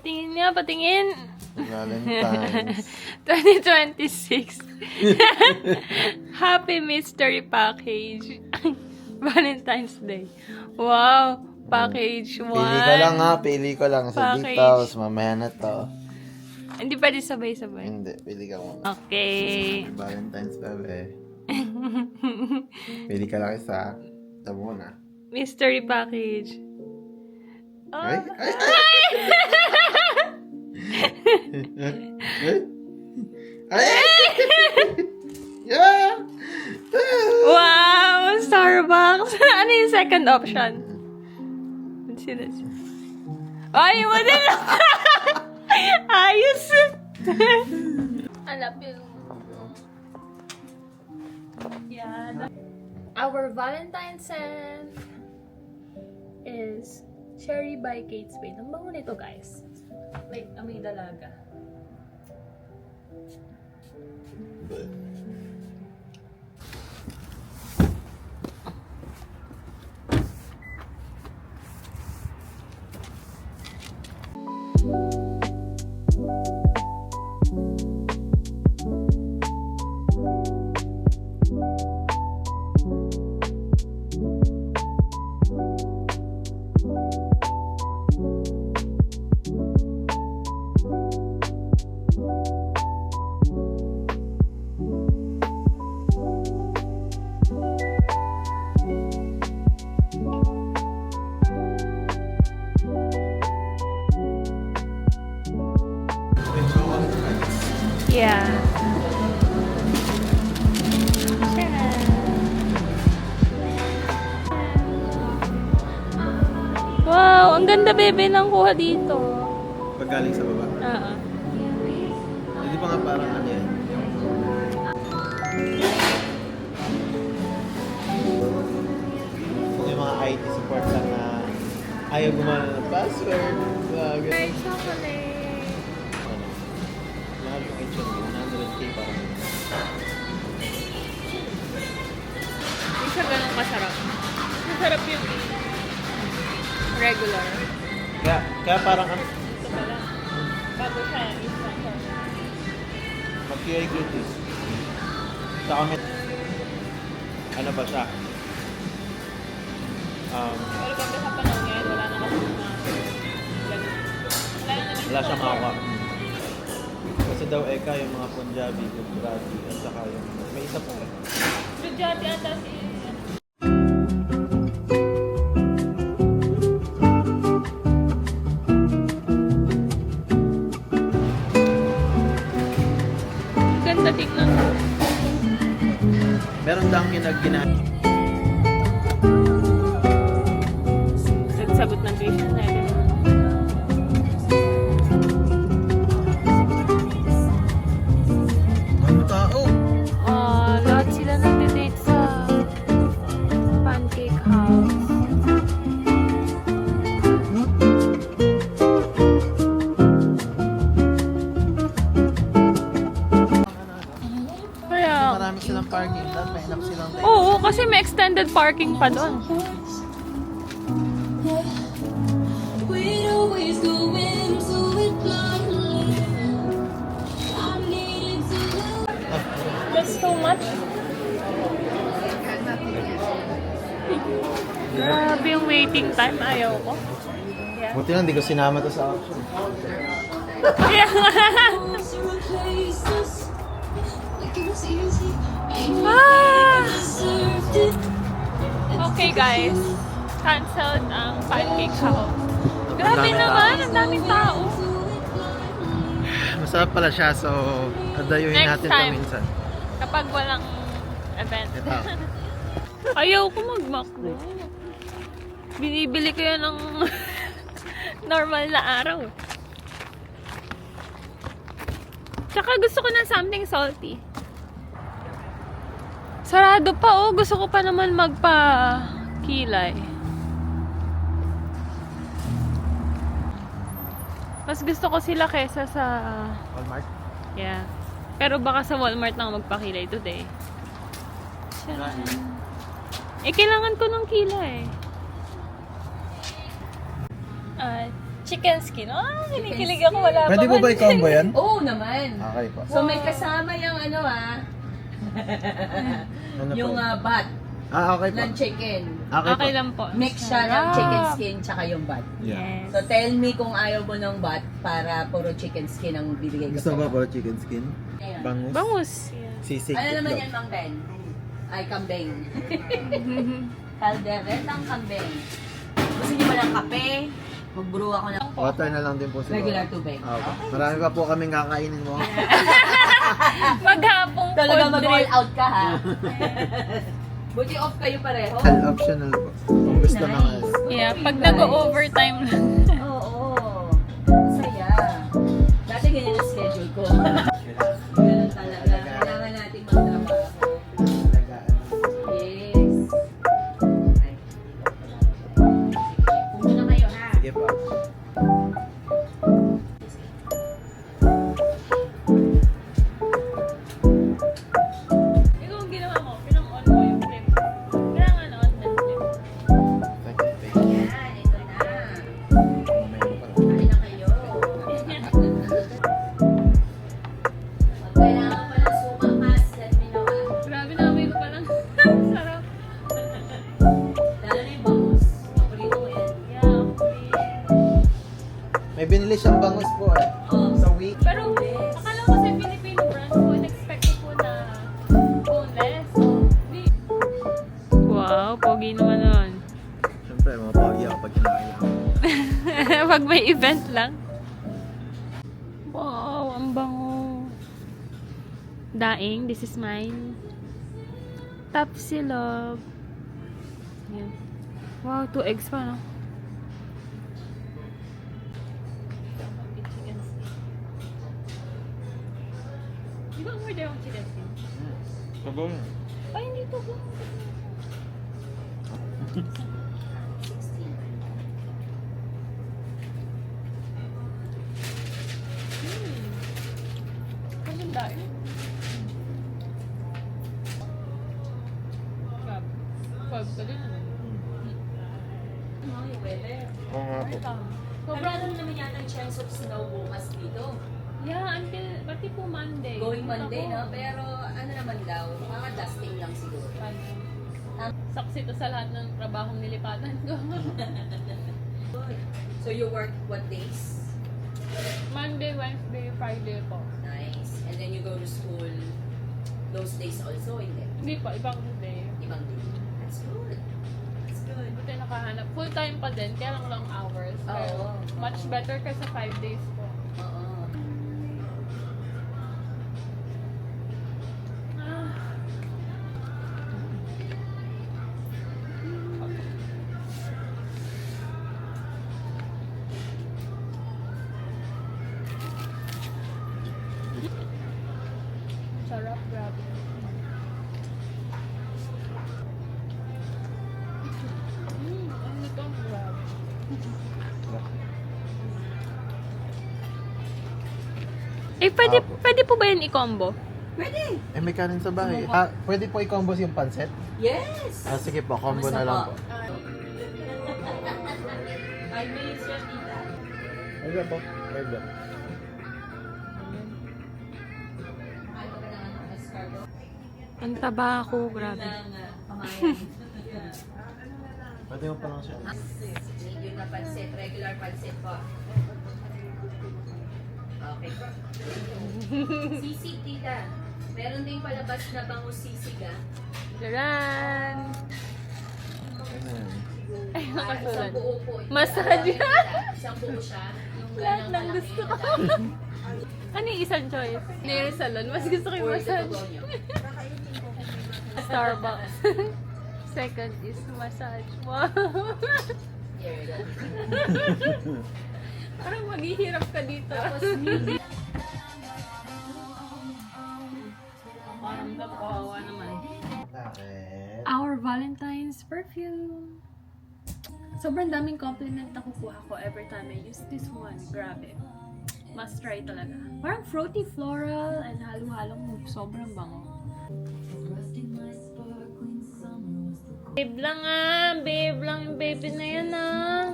Patingin nga, patingin. Valentine's. 2026. Happy mystery package. Valentine's Day. Wow. Package 1. Pili ka lang ha, pili ko lang. Sa Package. dito, mamaya na to. Hindi pwede sabay-sabay. Hindi, pili ka muna. Okay. Valentine's babe. Pili ka lang isa. Ito muna. Mystery package. Oh. Ay! Ay! Ay! Ay! Yeah! Wow! Starbucks! Ano yung second option? Sino siya? Ay, mo din! Ayos! Alap yun. Yan. Our Valentine's scent is Cherry by Kate Spade. Ang bango nito, guys. Wait, amoy dalaga. Yeah. Wow, ang ganda bebe ng kuha dito. Paggaling sa baba. Oo. Hindi pa nga parang ano yan. Yung mga IT support lang na ayaw gumana ng password. Bagay. Chocolate. Ano? Mahal yung HMB. 100K parang. Hindi siya ganun kasarap. Masarap yung regular. Kaya parang ano, Ito pala. Bago siya yung instant chocolate. mag-QA goodies. Sa kami, ano ba siya? Pero pag sa panahon ngayon, wala na kasi mga ganun. Wala siyang makuha. Kasi daw eka yung mga Punjabi, Gujarati, at saka yung may isa pa eh. Sujati ata si... Ganda tignan. Meron Dunkin na ginamit. Nagsagot ng tuition natin. Ano tao? Lahat sila nag-date sa Pancake House. Kaya, Marami silang parking. Lahat may enough silang time. oo, kasi may extended parking pa doon. We'd always go into it blindly. I needed to love. That's so much. Grabe yung waiting time. Ayaw ko. Yeah. Buti lang, di ko sinama to sa option. To replace us. Like it was easy. Ain't Ah! deserved it. Okay guys, canceled ang Pancake House. Grabe daming naman, ang daming tao. Masarap pala siya, so adayuhin Next natin time. to minsan. Kapag walang event. Ito. Ayaw ko mag-McDo. Binibili ko yan ng normal na araw. Tsaka gusto ko ng something salty. Sarado pa oh. Gusto ko pa naman magpa-kilay. Mas gusto ko sila kesa sa... Walmart? Yeah. Pero baka sa Walmart lang magpakilay today. Kailangan ko ng kilay. chicken skin. Ah, kinikilig ako. Wala Pwede pa po man. ba i-combo yan? Oo naman. Okay po. So may kasama yung ano Ano yung po? bat Okay po. ng chicken. Okay, Okay po. lang po. Mix siya ng Sarap. chicken skin tsaka yung bat. Yeah. Yes. So tell me kung ayaw mo ng bat para puro chicken skin ang bibigay ko Gusto ba sa'yo. po chicken skin? Ayan. Bangus? Bangus. Yeah. Sisig. Ano naman itlog. yan, Mang Ben? Ay, kambing. Calderetang kambing. Gusto niyo ba ng kape? Mag-brew ako ng Water na lang din po siguro. regular tubig. Okay. Marami pa po kaming kakainin mo. Maghapong Talaga food mag-all trip. out ka, ha? Buti off kayo pareho. Optional po. Kung gusto Nice. naman. Yeah, pag nag-overtime lang. Oo. Masaya. Dati ganyan ang schedule ko. Ganun talaga. Kailangan natin magtrabaho. Yes. Ay. Puno na kayo, ha? Sige po. Ikaw ang ginawa mo, pinang-on mo yung flip. Kailangan on and flip. Yan, ito na. Kain na kayo. Pag kailangan pa ng suka mas, let me know, ha? Grabe na, amoy ko palang. Sarap. Lalo na yung bangus. Paborito ko yan. Yeah, okay. May binili siyang bangus po eh. Oh. Sa week. Pero, akala ko kasi Filipino brand ko, in-expect ko po na boneless. Di. Wow, pogi naman nun. Siyempre, mga pogi ako pag kinakailangan. Pag may event lang. Wow, ang bango. Daing, this is mine. Tapsilog. Yan. Wow, 2 eggs pa, no? Di ba order ang chicken skin? Sabaw na. Ay, hindi to ba? Maganda eh. Crab. Crab ka din ano? Ano yung weather? Oo nga po. Sobrang Sobrang naman yata ang chance of snow bukas dito. yeah, until, pati po Monday. Going Punta Monday, ko. no? Pero ano naman daw, mga dusting lang siguro. Saksi to sa lahat ng trabahong nilipatan ko. So you work what days? Monday, Wednesday, Friday po. Nice. And then you go to school those days also, hindi? Hindi pa, ibang day. Ibang day. That's good. That's good. Buti nakahanap. Full time pa din, kaya lang long hours. Pero Oo. much better kasi 5 days po. Oo. Ah. Sarap, grabe. Ano to? Grabe. Eh, Apo. pwede po ba yan i-combo? Pwede. Eh, may kanin sa bahay. Pwede po i-combo yung pancet? Yes. Sige po, combo Kamusta na lang po? po. 5 minutes yan, tita. Ayun po. Ayun po. Ano ka na ano, escargot? Ang taba ako, grabe. Ng pamayan. Pwede mo pa lang siya. Medium na pansit, regular pansit po. Okay. Sisig, tita. Meron ding palabas na bangus sisig, ah. Jaran! Ayun na yan. Ay, Isang nakasulat. buo po. Massage. Isang buo siya. Yung Lahat ganang ng malaki. gusto ko. Ano yung isang choice? Nail salon. Mas gusto ko yung Or massage. ito nyo. Starbucks. Second is massage. Wow. Here, that. Parang maghihirap ka dito. Tapos music. Parang kawawa naman. Bakit? Our Valentine's perfume. Sobrang daming compliment na kukuha ko every time I use this one. Grabe. Must try talaga. Parang fruity floral and halo-halong sobrang bango. Babe lang ah. Babe lang yung baby na yan ah.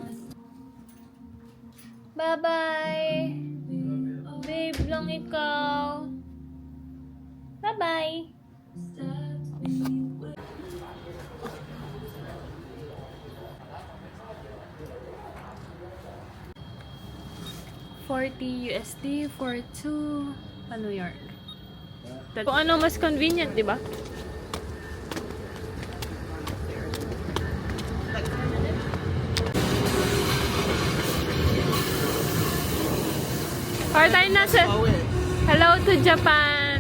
Bye-bye! Babe lang ikaw. Bye-bye! $40 for two New York. Kung ano mas convenient, di ba? Para tayo nasa hello to Japan.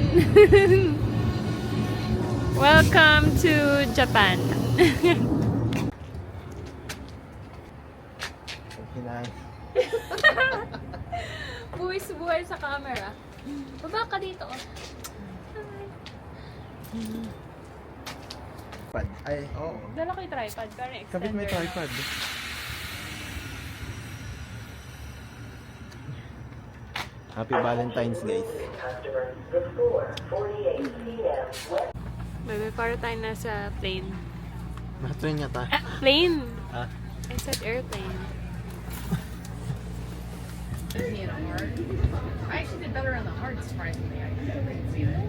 Welcome to Japan. Buwis-buhay sa camera. Baba ka dito. Tripod. Ay, oo. Dala ko yung tripod, pero extender. Kapit may tripod. Happy Valentine's, guys. Bebe, para tayo nasa plane. Naka-train niya ta. Plane! Ah. I said airplane. Me and hard. I actually did better on the hard, surprisingly. I didn't see that.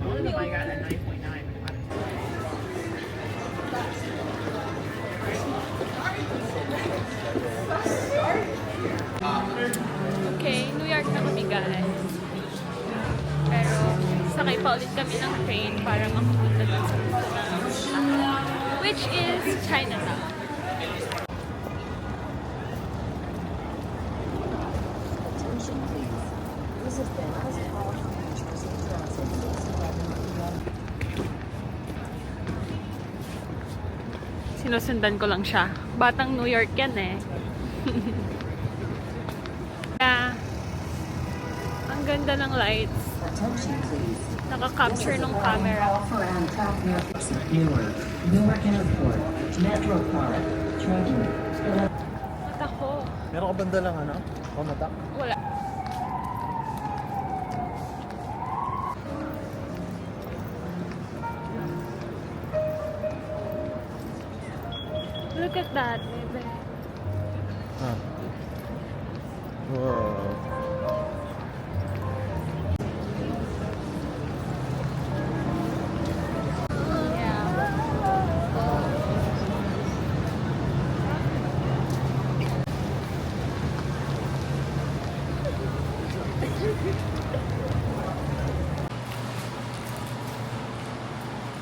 One of them I got a 9.9. Okay, New York na kami guys. Pero sakay pa ulit kami ng train para makapunta dun sa which is Chinatown. Attention please. This is Ben Hall from New Jersey Transit 611. Sinusundan ko lang siya. Batang New York yan eh. Yeah. Ang ganda ng lights. Attention please. Naka-capture ng camera. For Amtrak Newark, Newark Airport, Metro Park, Trenton. Mata ko. Meron ka banda lang ano? Pamatak? Wala. Look at that, baby. Ah. Wow.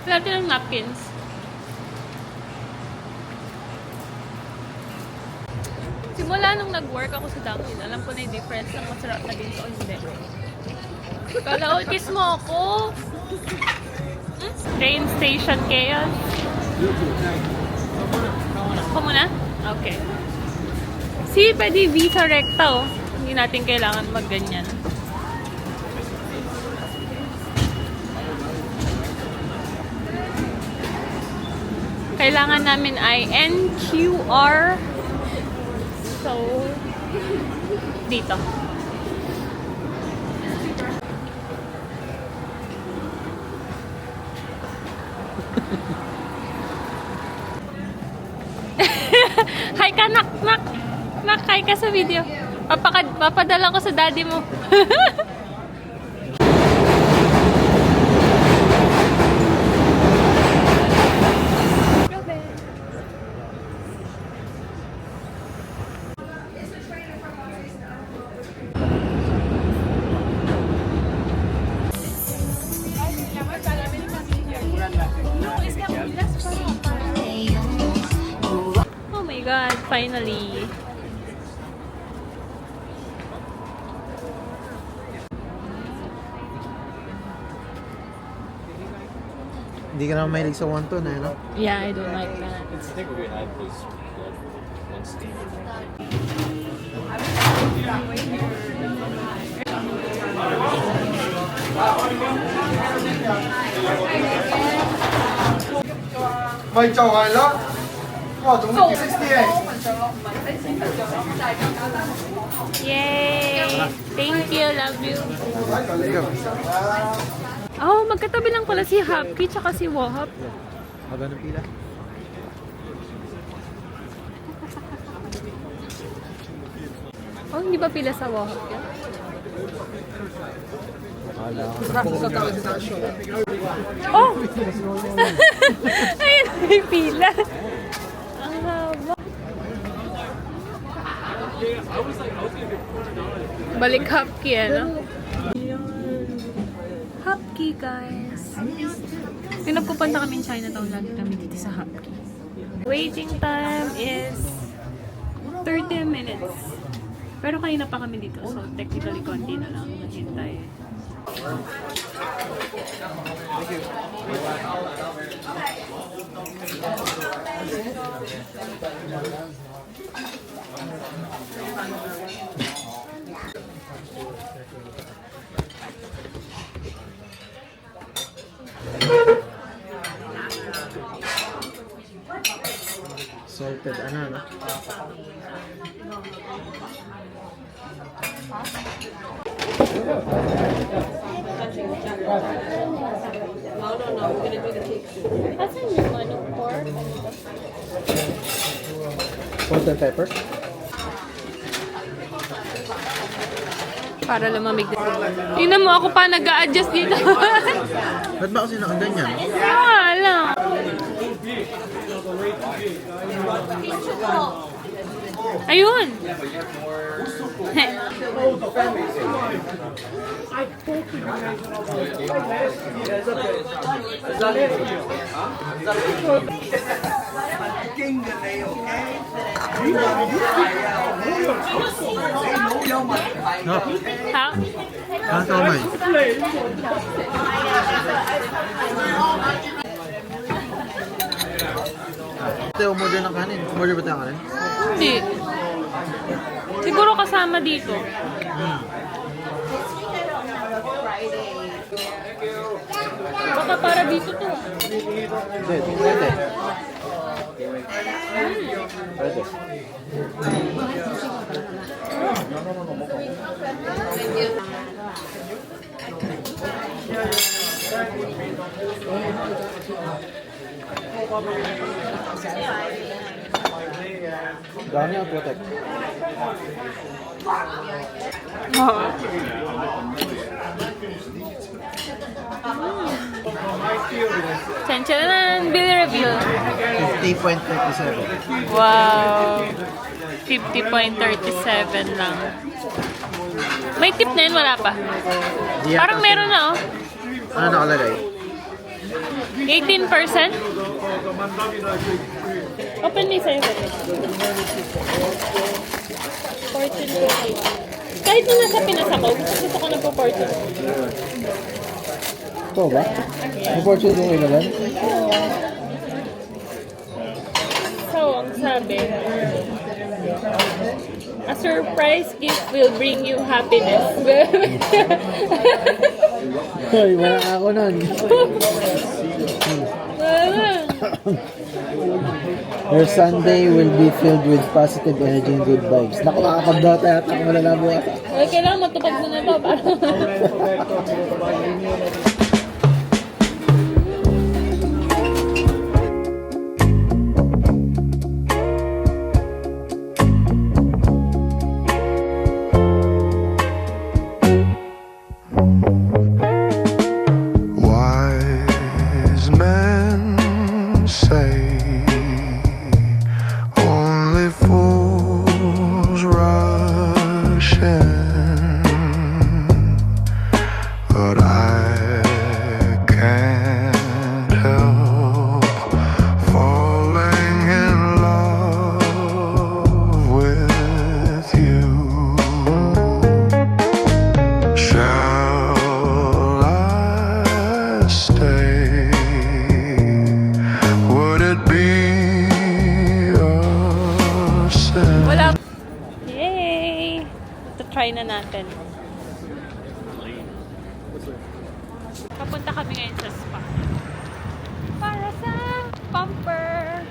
Lahat ng napkins. Simula nung nag-work ako sa Dunkin', alam ko na yung difference ng masarap na dito o hindi. Kala kiss mo ako! Train station chaos. Ako muna? Okay. See, pwede visa recta oh. Hindi natin kailangan mag-ganyan. Kailangan namin ay NQR. So, dito. Hi ka, nak, nak. Nak, hi ka sa video. Papadala ko sa daddy mo. Oh my god, finally. Hindi ka naman mahilig sa wonton eh, no? Yeah, I don't like that. The steak we had was one steak.咪就係咯，哇，總之68。 Yay! Thank you, love you. Oh, magkatabi lang pala si Happy tsaka si Wahap. Haba ng pila. Oh, hindi ba pila sa Wahoo yan? Akala ko. Oh! Ayun, may pila. Ang haba. Balik Hapki, ano? Hapki, guys. Yung nagpupunta kami in Chinatown, lagi kami dito sa Hapki. Waiting time is 30 minutes. Pero kanina pa kami dito, so technically konti na lang maghintay. Salted, ano? Asan yung ano, pork? Salt and pepper? Para lumamig din. Tingnan mo, ako pa nag-a-adjust dito. Ba't ba kasi nakaganyan? Wala. Ayun! No. Ha? Ah, kamay. Ate, umorder ng kanin. Umorder ba tayo ng kanin? Hindi. Siguro kasama dito. Baka para dito to. Hindi, pwede. Pwede. Dami ang protect. Chanchan, bill review. 50.37. Wow. 50.37 lang. May tip na yun, wala pa. Parang meron na, oh. Ano nakalagay? 18%? Open me sa'yo. Fortune cookie. Kahit na nasa Pinas ako, gusto ko na po fortune. Ito ba? May fortune yung ilalan? So, ang sabi, a surprise gift will bring you happiness. Hoy, wala ako nun. Your Sunday will be filled with positive energy and good vibes. Naku, makakabdota yata kung malalabo yata. Well, kailangan matupad mo na to. Wise men say only fools rush in, but I can't help falling in love with you. Shall I stay? Would it be a sin? Wala. Yay! Ito try na natin. Papunta kami ngayon sa spa. Para sa pumper.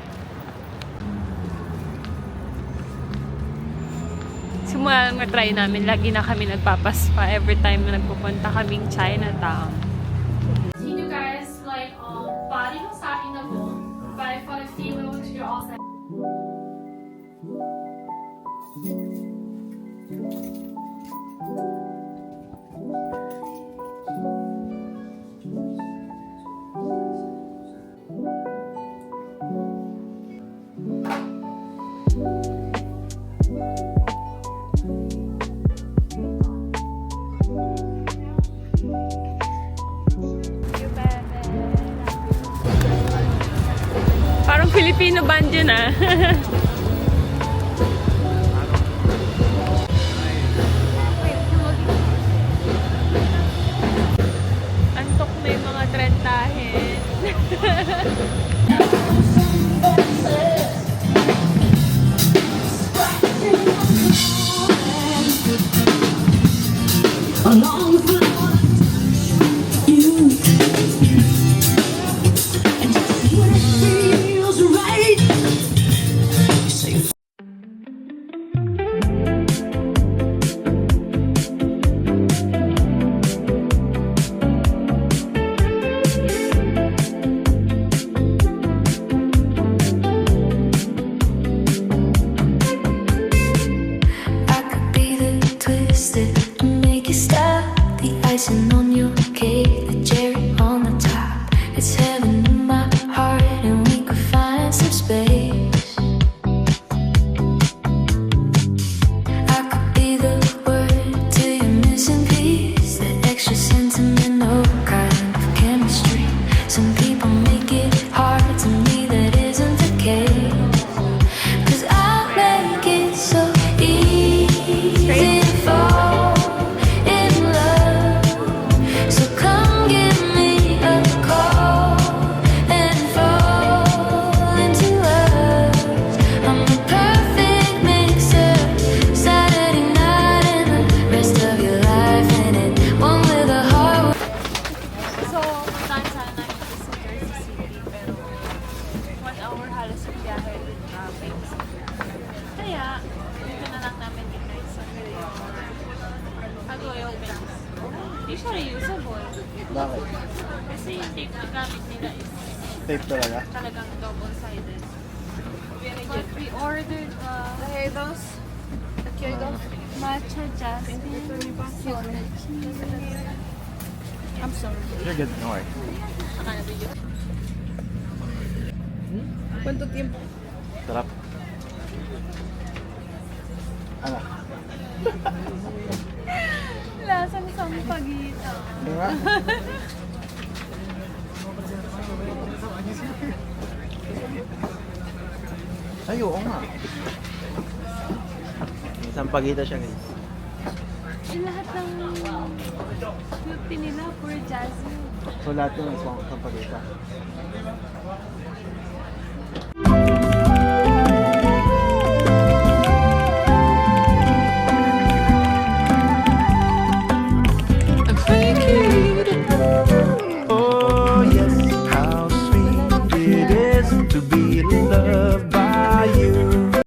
Simula nang na-try namin, lagi na kami nagpapaspa every time na nagpupunta kaming Chinatown. See you guys, like, body massaging na po. 5 for the kilos, you're all set. Filipino band yun ah. Antok na yung mga trentahin. Along with you, and just when it feels right, you say. I could be the twist that make you stop, the icing on your cake, the cherry on the top. It's heaven in my heart, and we could find some space. I could be the word to your missing piece, the extra sentimental kind of chemistry. Some people make it hard, to me that isn't the case. 'Cause I make it so easy to fall in love. So come give me a call and fall into love. I'm the perfect mix of Saturday night and the rest of your life in it. One with a heart. So, puntahan sana namin ito sa Jersey City, pero 1 hour halos yung biyahe with traffic. Kaya, dito na lang namin dinner sa Agoyo Banks. Hindi siya reusable. Bakit? Kasi yung tape na gamit nila is Tape talaga? talagang double-sided. But we ordered matcha jasmine chocolate cheese. I'm sorry. You're good, no worry. Akala ko yun. Sarap. Ano? Lasang sampagita. Di ba? Ay, oo nga. Isang pagita siya guys. Yung lahat ng milk tea nila, pure jasmine. So lahat yung isang pagita.